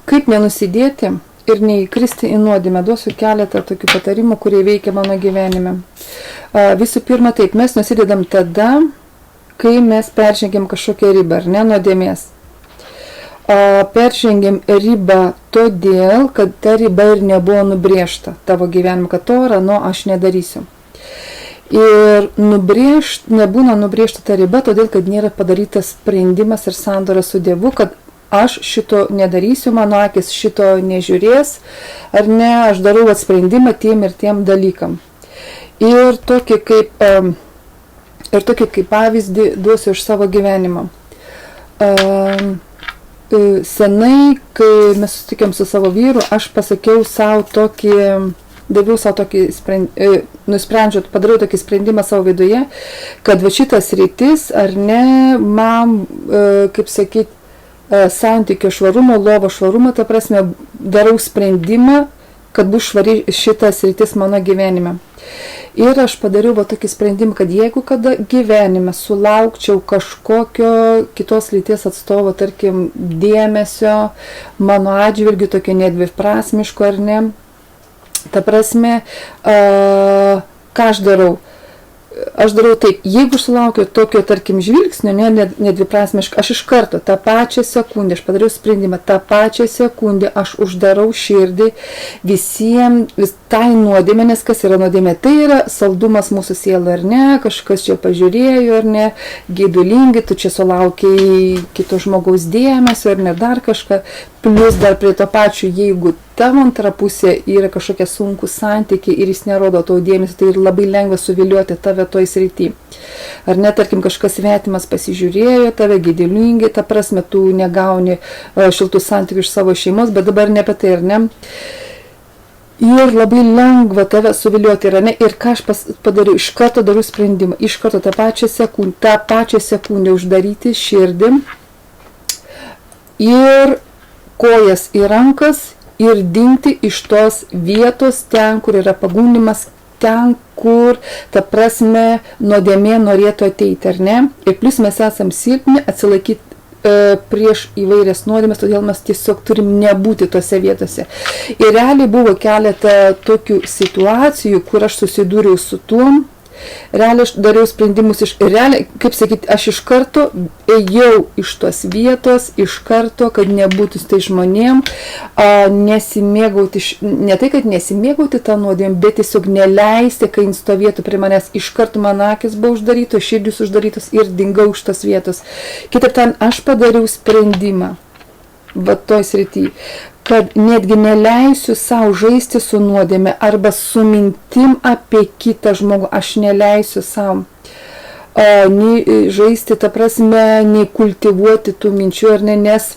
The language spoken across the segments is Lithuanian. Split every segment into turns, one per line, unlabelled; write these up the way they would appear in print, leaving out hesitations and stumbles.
Kaip nenusidėti ir neįkristi į nuodėmę? Duosiu keletą tokių patarimų, kurie veikia mano gyvenime. Visų pirma, taip, mes nusidedam tada, kai mes peržengiam kažkokią ribą, ar ne, nuodėmės. Peržengiam ribą todėl, kad ta riba ir nebuvo nubrėžta tavo gyvenime, kad to ar ano aš nedarysiu. Ir nebūna nubrėžta ta riba, todėl, kad nėra padarytas sprendimas ir sandora su Dievu, kad aš šito nedarysiu, mano akis šito nežiūrės, ar ne, aš darau sprendimą tiem ir tiem dalykam. Ir tokį kaip pavyzdį duosiu iš savo gyvenimo. Senai, kai mes susitikėm su savo vyru, aš pasakiau savo tokį, padariau tokį sprendimą savo viduje, kad va šitas rytis, ar ne, man, kaip sakyti, santykio švarumo, lovo švarumo, ta prasme, darau sprendimą, kad bus švari šitas rytis mano gyvenime. Ir aš padariau va tokį sprendimą, kad jeigu kada gyvenime sulaukčiau kažkokio kitos lyties atstovo, tarkim, dėmesio, mano atžvilgiu tokio nedviprasmiško ar ne, ta prasme, ką aš darau? Aš darau taip, jeigu sulaukiu tokio, tarkim, žvilgsnio, nedviprasmiškai, aš iš karto tą pačią sekundę, aš padariau sprendimą, tą pačią sekundę aš uždarau širdį visiems, tai nuodėmė, nes kas yra nuodėmė? Tai yra saldumas mūsų sielų, ar ne, kažkas čia pažiūrėjo, ar ne, geidulingai, tu čia sulaukiai kito žmogaus dėmesio, ar ne, dar kažką, plus dar prie to pačiu, jeigu tavo antra pusė yra kažkokie sunkus santykiai ir jis nerodo tau dėmesio, tai ir labai lengva suvilioti tave toj srity. Ar ne, tarkim, kažkas svetimas pasižiūrėjo tave geidulingai, ta prasme, tu negauni šiltų santykių iš savo šeimos, bet dabar ne apie tai, ar ne. Ir labai lengva tave suvilioti, ar ne, ir ką aš padariau, iš karto darau sprendimą, iš karto tą pačią sekundę uždaryti širdį ir kojas į rankas ir dingti iš tos vietos ten, kur yra pagundimas, ten, kur, ta prasme, nuodėmė norėtų ateiti, ar ne? Ir plus mes esam silpni atsilaikyti prieš įvairias nuodėmes, todėl mes tiesiog turim nebūti tose vietose. Ir realiai buvo keletą tokių situacijų, kur aš susidūriau su tuom, realiai aš dariau sprendimus kaip sakyti, aš iš karto ėjau iš tos vietos, iš karto, kad nebūtų su tai žmonėm, nesimėgauti, ne tai, kad nesimėgauti tą nuodėmę, bet tiesiog neleisti, kai jis stovėtų prie manęs, iš karto mano akis buvo uždarytos, širdis uždarytos ir dingau iš tos vietos. Kitaip ten, aš padariau sprendimą, va toj srity, kad netgi neleisiu savo žaisti su nuodėme arba su mintim apie kitą žmogų, aš neleisiu savo nei žaisti, ta prasme, nei kultivuoti tų minčių, ar ne, nes,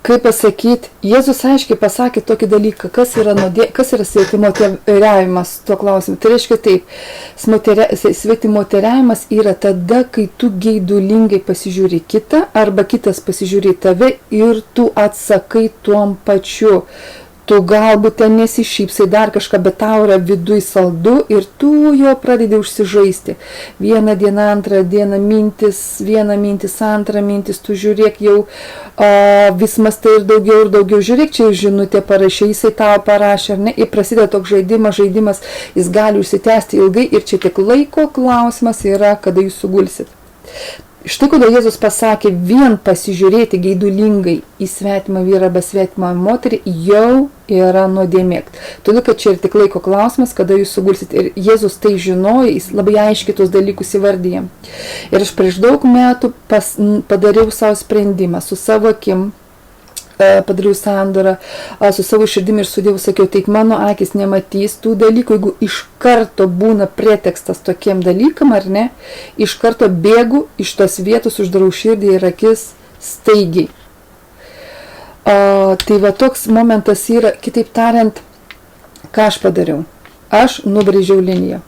kaip pasakyti, Jėzus aiškiai pasakė tokį dalyką, kas yra svetimoteriavimas tuo klausimu. Tai reiškia taip, svetimoteriavimas yra tada, kai tu geidulingai pasižiūri kitą, arba kitas pasižiūri tave ir tu atsakai tuom pačiu. Tu galbūt ten nesišypsai dar kažką, bet tau yra viduj saldu ir tu jo pradedi užsižaisti. Vieną dieną, antrą dieną viena mintis, antrą mintis, tu žiūrėk jau vis mastai ir daugiau, žiūrėk, čia žinutė parašė, jisai tau parašė, ar ne, ir prasideda toks žaidimas, jis gali užsitęsti ilgai ir čia tik laiko klausimas yra, kada jūs sugulsit. Štai kodėl Jėzus pasakė, vien pasižiūrėti geidulingai į svetimą vyrą arba svetimą moterį jau yra nuodėmė. Todėl, kad čia ir tik laiko klausimas, kada jūs sugulsit. Ir Jėzus tai žinojo, jis labai aiškiai tos dalykus įvardyja. Ir aš prieš daug metų padariau savo sprendimą su savo akim, padariau sandorą su savo širdimi ir su Dievu, sakiau, taip mano akis nematys tų dalykų, jeigu iš karto būna pretekstas tokiem dalykam, ar ne, iš karto bėgu iš tos vietos, uždarau širdį ir akis staigiai. Tai va toks momentas yra, kitaip tariant, ką aš padariau. Aš nubrėžiau liniją.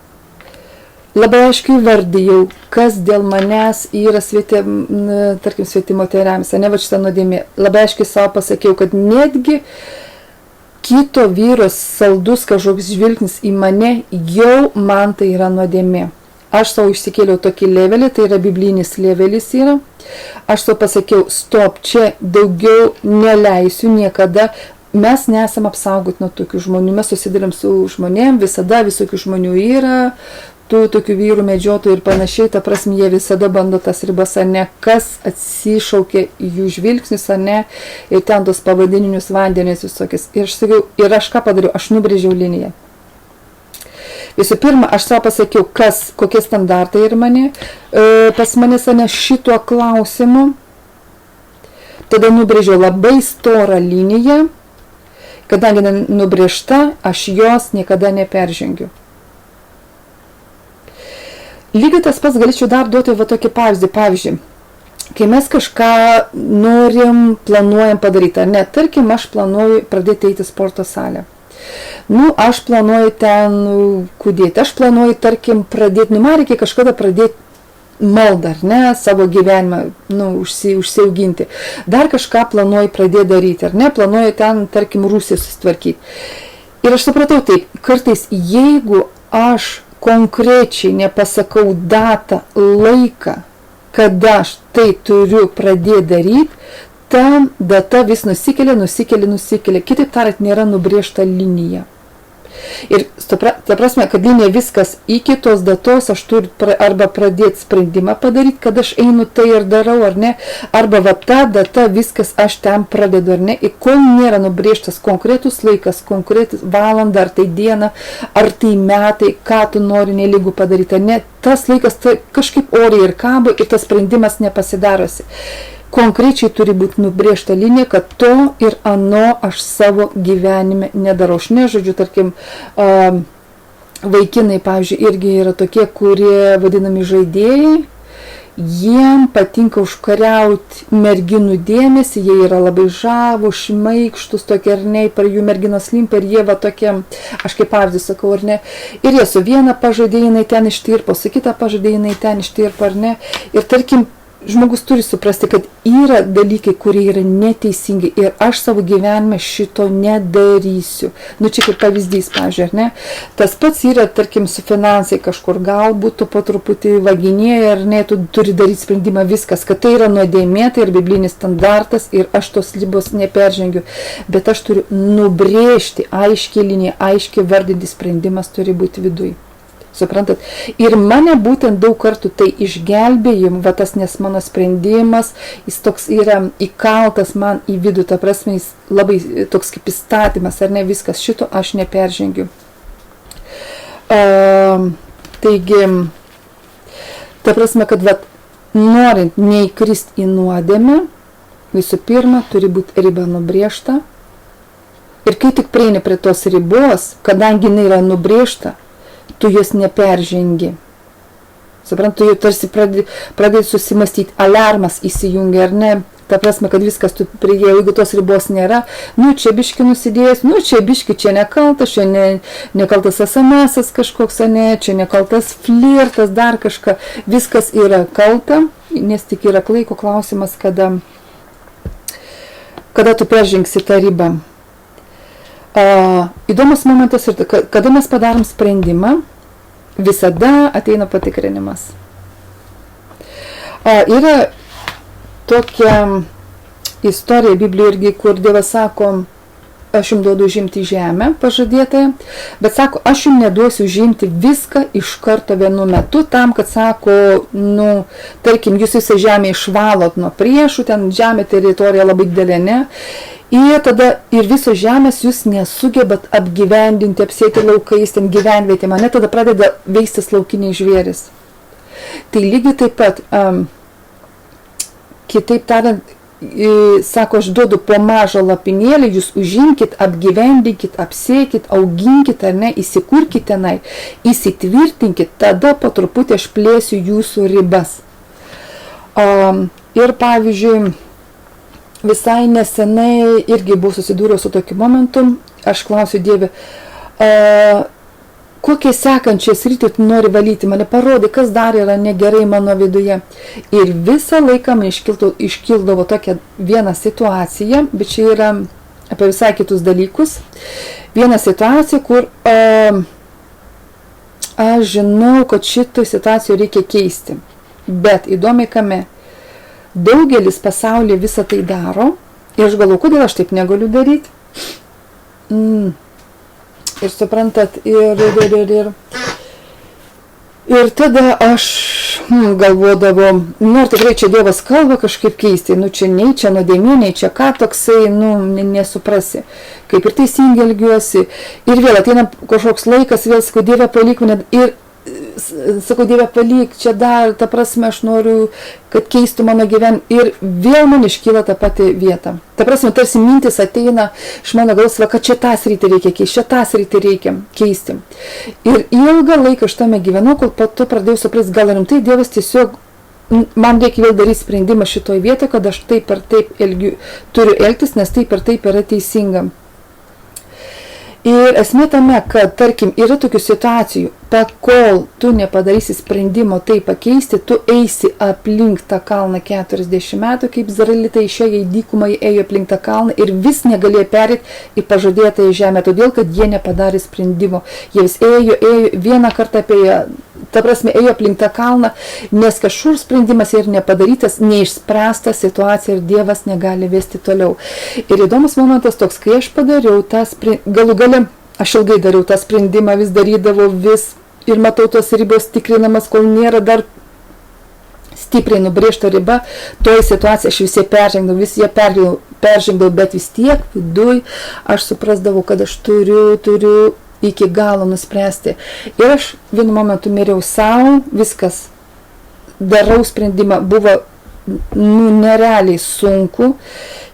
Labai aiškiai vardijau, kas dėl manęs yra svetimoteriavimas, ne va šitą nuodėmė. Labai aiškiai savo pasakiau, kad netgi kito vyro saldus kažkoks žvilgsnis į mane, jau man tai yra nuodėmė. Aš savo išsikėliau tokį levelį, tai yra biblinis levelis yra. aš savo pasakiau, stop, čia daugiau neleisiu niekada, mes nesam apsaugoti nuo tokių žmonių, mes susidarėm su žmonėm, visada visokių žmonių yra, tų tokių vyrų medžiotojų ir panašiai, ta prasme, jie visada bando tas ribas, ar ne, kas atsišaukia jų žvilgsnius, ar ne, ir ten tos pavadininius vandenės visokius. Ir aš sakiau, ir aš ką padariau, aš nubrėžiau liniją. Visų pirma, aš savo pasakiau, kokie standartai ir pas manęs, ar ne, šituo klausimu. Tada nubrėžiau labai storą liniją, kadangi nubrėžta, aš jos niekada neperžengiu. Lygiai tas pats galėčiau dar duoti va tokį pavyzdį. Pavyzdžiui, kai mes kažką norim, planuojam padaryti, ar ne, tarkim, aš planuoju pradėti eiti sporto salę. Aš planuoju ten kūdėti, aš planuoju, tarkim, pradėti, man reikia kažkada pradėti maldą, ar ne, savo gyvenimą, užsiauginti. Dar kažką planuoju pradėti daryti, ar ne, planuoju ten, tarkim, Rusiją susitvarkyti. Ir aš supratau taip, kartais, jeigu aš konkrečiai nepasakau datą, laiką, kada aš tai turiu pradėti daryti, ta data vis nusikelia. Kitaip tariant, nėra nubrėžta linija. Ir ta prasme, kad linija viskas iki tos datos, aš turiu arba pradėti sprendimą padaryti, kad aš einu tai ir darau, ar ne, arba va ta data viskas aš ten pradedu, ar ne, ir kol nėra nubrėžtas konkretus laikas, konkretus valanda, ar tai diena, ar tai metai, ką tu nori nelygų padaryti, ar ne, tas laikas kažkaip oriai ir kabo ir tas sprendimas nepasidarosi. Konkrečiai turi būti nubrėžta linija, kad to ir ano aš savo gyvenime nedarau. Aš nežodžiu, tarkim, vaikinai, pavyzdžiui, irgi yra tokie, kurie vadinami žaidėjai, jiem patinka užkariauti merginų dėmesį, jie yra labai žavūs, šmaikštus, tokie, ar ne, per jų merginos limpa ir jie va tokie, aš kaip pavyzdį sakau, ar ne, ir jie su viena pažadėjinai ten ištirpo, su kita pažadėjinai ten ištirpo, ar ne, ir tarkim, žmogus turi suprasti, kad yra dalykai, kurie yra neteisingi ir aš savo gyvenime šito nedarysiu. Čia kaip pavyzdys, pavyzdžiui, ar ne? Tas pats yra, tarkim, su finansai kažkur, galbūt tu po truputį vaginėji, ar ne, tu turi daryti sprendimą viskas, kad tai yra nuodėmė, tai yra biblinis standartas ir aš tos ribos neperžengiu, bet aš turiu nubrėžti aiškiai liniją, aiškiai vardinti sprendimas turi būti viduj. Suprantat? Ir mane būtent daug kartų tai išgelbėjim, va tas, nes mano sprendimas, jis toks yra įkaltas man į vidų, ta prasme, jis labai toks kaip įstatymas, ar ne, viskas šito aš neperžengiu. Taigi, ta prasme, kad va, norint neįkrist į nuodėmę, visų pirma, turi būti riba nubrėžta. Ir kai tik prieini prie tos ribos, kadangi jinai yra nubrėžta, tu jos neperžengi. Suprantu, jau tarsi pradėti susimastyti, alarmas įsijungia, ar ne, ta prasme, kad viskas tu prieėjai, jeigu tos ribos nėra, čia biški nusidėjęs, čia biški, čia nekaltas, čia nekaltas SMS-as kažkoks, ne, čia nekaltas flirtas, dar kažką, viskas yra kalta, nes tik yra laiko klausimas, kada tu peržengsi tą ribą. Įdomus momentas ir kada mes padarom sprendimą, visada ateina patikrinimas. Yra tokia istorija Biblijoje irgi, kur Dievas sako, aš jums duodu užimti žemę pažadėtąją, bet sako, aš jums neduosiu užimti viską iš karto vienu metu, tam, kad sako, tarkim, jūs visą žemę išvalot nuo priešų, ten žemė teritorija labai didelė, ne? Ir tada ir visos žemės jūs nesugebat apgyvendinti, apsėti laukais, ten gyvenvietė, mane tada pradeda veistis laukiniai žvėris. Tai lygiai taip pat, kitaip tariant, sako, aš duodu po mažą lapinėlį, jūs užimkit, apgyvendinkit, apsėkit, auginkit, ar ne, įsikurkit tenai, įsitvirtinkit, tada po truputį aš plėsiu jūsų ribas. Ir pavyzdžiui, visai nesenai irgi buvau susidūręs su tokiu momentu, aš klausiu Dievę, kokią sekančią sritį tu nori valyti, mane parodė, kas dar yra negerai mano viduje. Ir visą laiką man iškildavo tokia viena situacija, bet čia yra apie visai kitus dalykus. Viena situacija, kur aš žinau, kad šitą situaciją reikia keisti. Bet įdomiai kame, Daugelis pasaulyje visą tai daro ir aš galvoju, kodėl aš taip negaliu daryti. Ir suprantat, ir tada aš galvodavau, ar tikrai čia Dievas kalba kažkaip keistai, čia nei čia nuodėmė, nei čia ką toksai, nesuprasi, kaip ir teisingai elgiuosi. Ir vėl ateina kažkoks laikas, vėl sakau, Dieve palik mane, ir sakau, Dieve palik, čia dar, ta prasme, aš noriu, kad keistų mano gyvenimą, ir vėl man iškyla ta pati vieta. Ta prasme, tarsi mintis ateina iš mano galvos, kad čia tą sritį reikia keisti, čia tą sritį reikia keisti. Ir ilgą laiką aš tame gyvenau, kol po to pradėjau suprasti, gal rimtai Dievas tiesiog, man reikia vėl daryti sprendimą šitoj vietoje, kad aš taip ir taip turiu elgtis, nes taip ir taip yra teisinga. Ir esmė tame, kad, tarkim, yra tokių situacijų, kol tu nepadarysi sprendimo tai pakeisti, tu eisi aplink tą kalną 40 metų, kaip izraelitai išėjo į dykumą, ėjo aplink tą kalną ir vis negalėjo perėti į pažadėtąją žemę, todėl, kad jie nepadarė sprendimo. Jie vis ėjo vieną kartą apie, ta prasme, ėjo aplink tą kalną, nes kažkur sprendimas ir nepadarytas, neišspręsta situacija ir Dievas negali vesti toliau. Ir įdomus momentas toks, kai aš padariau tą galų gale, aš ilgai dariau tą sprendimą, vis darydavau, ir matau tos ribos tikrinamas, kol nėra dar stipriai nubrėžta riba, toje situacijoje aš vis ją peržengdavau, bet vis tiek viduj aš suprasdavau, kad aš turiu iki galo nuspręsti. Ir aš vienu momentu miriau savo, viskas, darau sprendimą, buvo nerealiai sunku,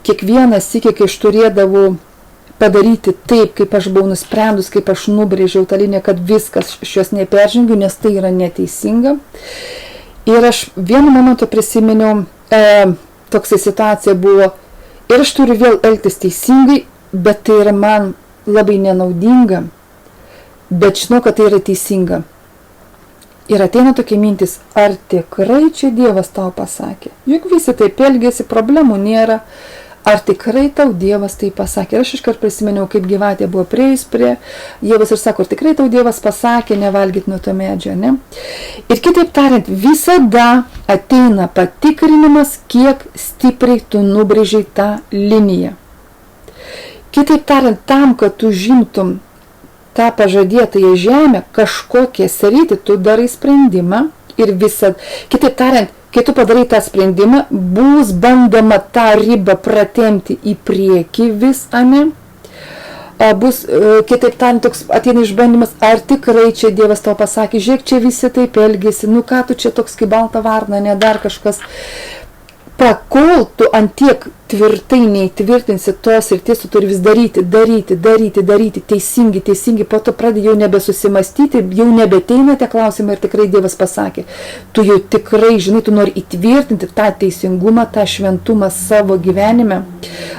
kiekvienas iki, kai aš turėdavau padaryti taip, kaip aš buvau nusprendus, kaip aš nubrėžiau tą liniją, kad viskas šios neperžengiu, nes tai yra neteisinga. Ir aš vienu momentu prisiminiau, toksai situacija buvo, ir aš turiu vėl elgtis teisingai, bet tai yra man labai nenaudinga, bet žinau, kad tai yra teisinga. Ir ateina tokia mintis, ar tikrai čia Dievas tau pasakė? Juk visi taip elgėsi, problemų nėra. Ar tikrai tau Dievas tai pasakė? Ir aš iškart prisiminiau, kaip gyvatė buvo prieis prie Dievas ir sako, ar tikrai tau Dievas pasakė nevalgyti nuo to medžio, ne? Ir kitaip tariant, visada ateina patikrinimas, kiek stipriai tu nubrėžiai tą liniją. Kitaip tariant, tam, kad tu žimtum tą pažadėtąją žemę, kažkokią sritį, tu darai sprendimą ir visad, kitaip tariant, kai tu padarai tą sprendimą, bus bandoma tą ribą pratempti į priekį vis, ane? Bus, kitaip tariant, toks ateina išbandymas, ar tikrai čia Dievas tau pasakė, žiūrėk, čia visi taip elgėsi, ką tu čia toks kaip balta varna, ne dar kažkas. Kol tu antiek tvirtai neįtvirtinsi tos ir tu turi vis daryti, teisingi, po to pradedi jau nebesusimastyti, jau nebeteina tie klausimai ir tikrai Dievas pasakė. Tu jau tikrai, žinai, tu nori įtvirtinti tą teisingumą, tą šventumą savo gyvenime,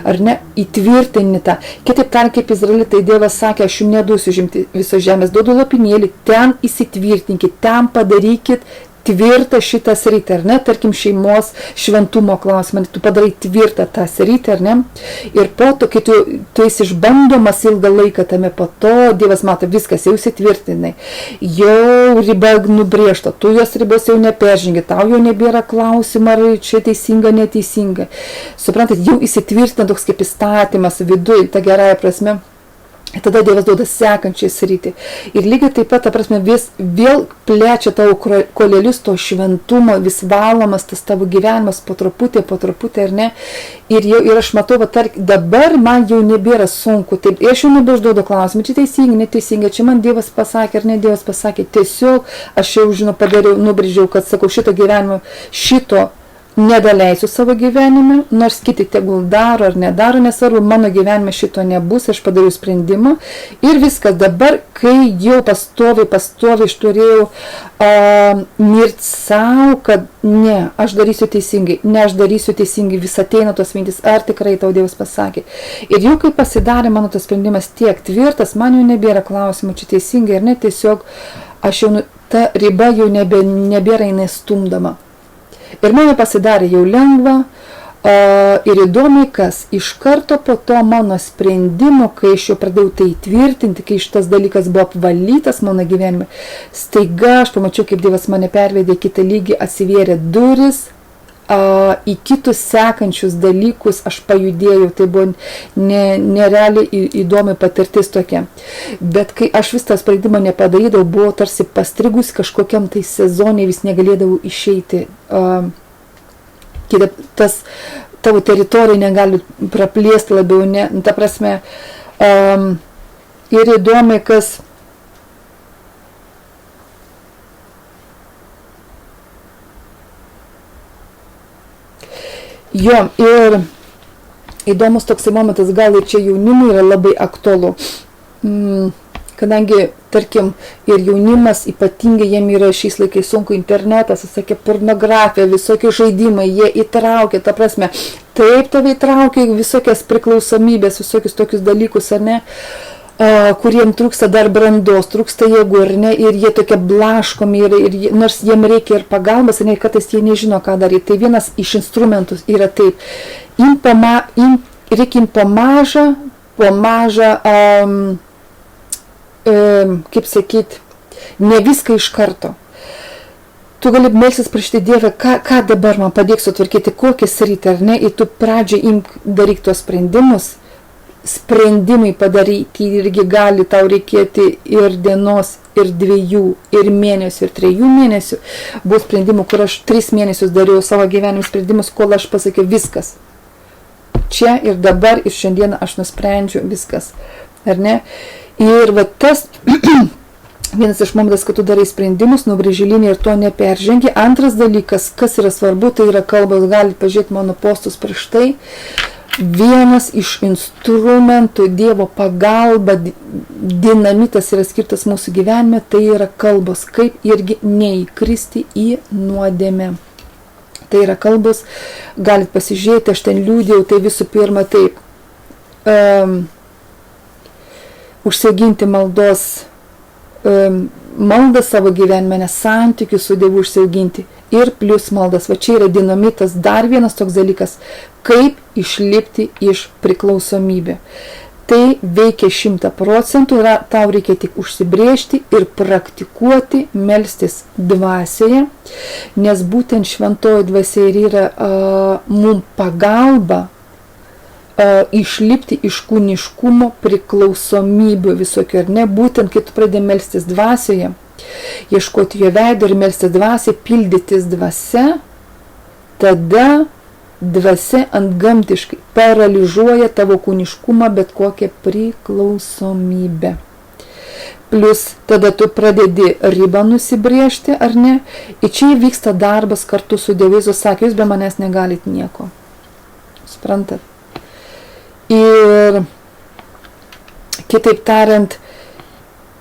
ar ne, įtvirtinti tą. Kitaip tariant, kaip izraelitai, Dievas sakė, aš jums neduosiu užimti visos žemės, duodu lopinėlį, ten įsitvirtinkit, ten padarykit tvirtą šitą sritį, ar ne, tarkim šeimos šventumo klausimą, tu padarai tvirtą tą sritį, ar ne, ir po to, kai tu esi išbandomas ilgą laiką tame, po to Dievas mato, viskas, jau įsitvirtinai, jau riba nubrėžta, tu jos ribos jau neperžengi, tau jau nebėra klausimą, ar čia teisinga, neteisinga, suprantat, jau įsitvirtina toks kaip įstatymas viduj, ta gerąja prasme. Tada Dievas duoda sekančiai sritį. Ir lygiai taip pat, ta prasme, vėl plečia tavo kolelius, to šventumo, vis valomas tas tavo gyvenimas po truputį, ar ne. Ir aš matau, dabar man jau nebėra sunku. Taip, aš jau nebeužduodu klausimą, čia teisinga, neteisinga, čia man Dievas pasakė, ar ne Dievas pasakė. Tiesiog aš jau, padariau, nubrėžiau, kad, sakau, šito gyvenimo, šito nedaleisiu savo gyvenime, nors kiti tegul daro ar nedaro, nesvarbu, mano gyvenime šito nebus, aš padariau sprendimą ir viskas. Dabar, kai jau pastoviai aš turėjau mirti savo, kad ne, aš darysiu teisingai, vis ateina tos mintis, ar tikrai tau Dievas pasakė. Ir jau kai pasidarė mano tas sprendimas tiek tvirtas, man jau nebėra klausimų, čia teisingai ar ne, tiesiog aš jau, ta riba jau nebėra jinai stumdama. Ir man pasidarė jau lengva ir įdomiai, kas iš karto po to mano sprendimo, kai aš jau pradėjau tai tvirtinti, kai šitas dalykas buvo apvalytas mano gyvenime, staiga aš pamačiau, kaip Dievas mane pervedė kitą lygį, atsivėrė duris, į kitus sekančius dalykus aš pajudėjau, tai buvo nerealiai įdomi patirtis tokia. Bet kai aš vis tą sprendimą nepadarydavau, buvo tarsi pastrigus kažkokiam tai sezonė, vis negalėdavau išeiti. Tas tavo teritorija negali praplėsti labiau, ne, ta prasme, ir įdomi, kas jo, ir įdomus toksai momentas, gal ir čia jaunimui yra labai aktualu, kadangi, tarkim, ir jaunimas ypatingai jiem yra šiais laikais sunku internetas, sakė, pornografija, visokie žaidimai, jie įtraukia, ta prasme, taip tave įtraukia visokias priklausomybės, visokius tokius dalykus, ar ne, kuriem trūksta dar brandos, trūksta jėgų, ar ne, ir jie tokie blaškomi, ir nors jiem reikia ir pagalbas, ir kartais jie nežino, ką daryti. Tai vienas iš instrumentų yra taip, reikia po mažą, kaip sakyt, ne viską iš karto. Tu gali melstis prašyti Dievą, ką dabar man padėk sutvarkyti, kokią sritį, ar ne, ir tu pradžiai imk daryk tuos sprendimus. Sprendimai padaryti irgi gali tau reikėti ir dienos, ir 2, ir mėnesių, ir 3 mėnesių. Buvo sprendimų, kur aš 3 mėnesius dariau savo gyvenimo sprendimus, kol aš pasakiau viskas. Čia ir dabar, ir šiandieną aš nusprendžiu viskas. Ar ne? Ir va tas vienas iš momentas, kad tu darai sprendimus, nubrėži liniją ir to neperžengi. Antras dalykas, kas yra svarbu, tai yra kalbos, galite pažiūrėti mano postus prieš tai. Vienas iš instrumentų Dievo pagalba, dinamitas yra skirtas mūsų gyvenime, tai yra kalbos, kaip irgi neįkristi į nuodėmę. Tai yra kalbos, galite pasižiūrėti, aš ten liūdėjau, tai visų pirma taip, užsiauginti maldą savo gyvenime, nes santykių su Dievu užsiauginti. Ir plus maldas, va čia yra dinamitas, dar vienas toks dalykas, kaip išlipti iš priklausomybė. Tai veikia 100%, tau reikia tik užsibrėžti ir praktikuoti, melstis dvasioje, nes būtent šventoji dvasia ir yra mums pagalba išlipti iš kūniškumo priklausomybių visokio, ar ne, būtent kai tu pradedi melstis dvasioje, ieškoti jo veido ir melstis dvasiai, pildytis dvasia, tada dvasia antgamtiškai paralyžuoja tavo kūniškumą bet kokią priklausomybę. Plus tada tu pradedi ribą nusibrėžti, ar ne? Ir čia vyksta darbas kartu su Dievu. Jėzus sakė, jūs be manęs negalit nieko. Suprantat? Ir kitaip tariant,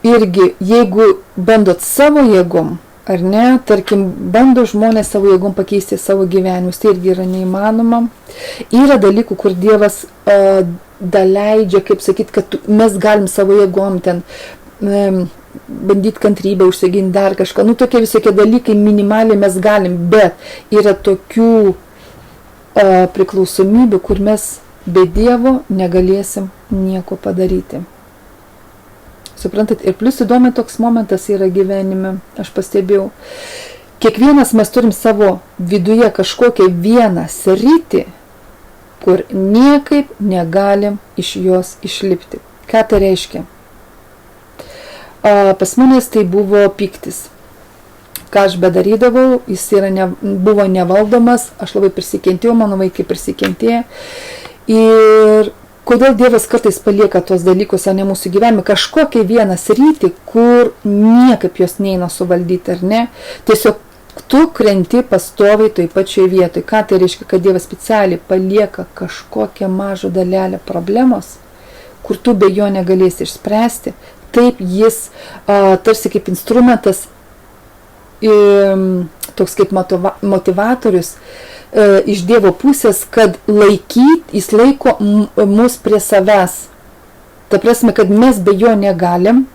irgi, jeigu bandot savo jėgom, ar ne, tarkim, bando žmonės savo jėgom pakeisti savo gyvenimus, tai irgi yra neįmanoma. Yra dalykų, kur Dievas daleidžia, kaip sakyt, kad mes galim savo jėgom ten bandyti kantrybę, užsiginti dar kažką. Nu, tokie visokie dalykai minimaliai mes galim, bet yra tokių priklausomybių, kur mes be Dievo negalėsim nieko padaryti. Suprantat, ir plus įdomi toks momentas yra gyvenime, aš pastebėjau. Kiekvienas mes turim savo viduje kažkokią vieną sritį, kur niekaip negalim iš jos išlipti. Ką tai reiškia? Pas manęs tai buvo pyktis. Ką aš bedarydavau, jis buvo nevaldomas, aš labai prisikentėjau, mano vaikai prisikentėjo. Ir kodėl Dievas kartais palieka tuos dalykus, o ne mūsų gyvenime, kažkokią vieną sritį, kur niekaip jos neina suvaldyti, ar ne? Tiesiog tu krenti pastoviai toj pačioj vietoj. Ką tai reiškia, kad Dievas specialiai palieka kažkokią mažą dalelę problemos, kur tu be jo negalėsi išspręsti. Taip jis tarsi kaip instrumentas, toks kaip motivatorius, iš Dievo pusės, kad jis laiko mus prie savęs. Ta prasme, kad mes be jo negalim.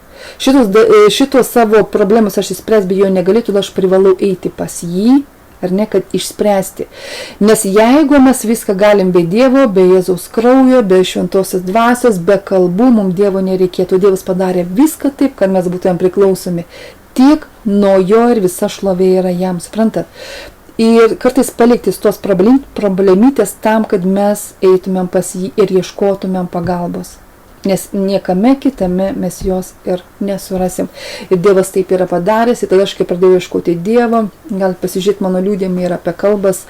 Šitos savo problemus aš išspręs be jo negaliu, todėl aš privalau eiti pas jį, ar ne, kad išspręsti. Nes jeigu mes viską galim be Dievo, be Jėzaus kraujo, be šventosios dvasios, be kalbų, mums Dievo nereikėtų. Dievas padarė viską taip, kad mes būtumėm priklausomi. Tik nuo jo ir visa šlovė yra jam, suprantat. Ir kartais paliktis tos problemytės tam, kad mes eitumėm pas jį ir ieškotumėm pagalbos. Nes niekame kitame mes jos ir nesurasim. Ir Dievas taip yra padaręs, ir tada aš kai pradėjau ieškoti Dievo, gal pasižiūrėti mano liūdėjimai yra apie kalbas,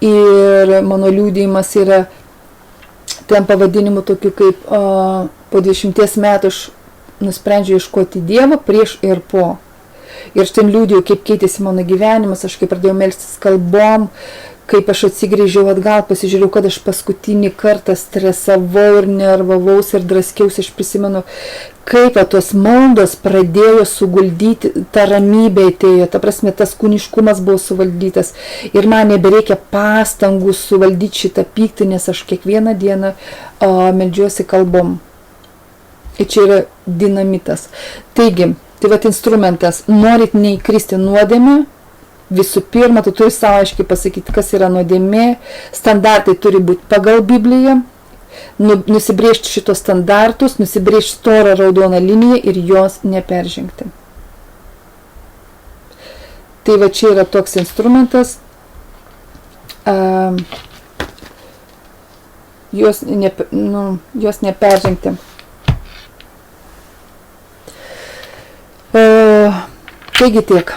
ir mano liūdėjimas yra ten pavadinimu tokiu kaip po 20 metų aš nusprendžiau ieškoti Dievo prieš ir po. Ir aš ten liūdėjau, kaip keitėsi mano gyvenimas, aš kaip pradėjau melstis kalbom, kaip aš atsigrįžiau atgal, pasižiūrėjau, kad aš paskutinį kartą stresavau ir nervavaus ir draskiausi, aš prisimenu, kaip tos maldos pradėjo suguldyti, ta ramybė atėjo, ta prasme, tas kūniškumas buvo suvaldytas ir man nebereikia pastangų suvaldyti šitą pyktį, nes aš kiekvieną dieną meldžiuosi kalbom. Ir čia yra dinamitas. Taigi, tai vat instrumentas, norit neįkristi nuodėmę, visų pirma, tu turi savo aiškiai pasakyti, kas yra nuodėmė, standartai turi būti pagal Bibliją, nusibrėžti šitos standartus, nusibrėžti storą raudoną liniją ir jos neperžengti. Tai va čia yra toks instrumentas, jos neperžengti. Taigi tiek.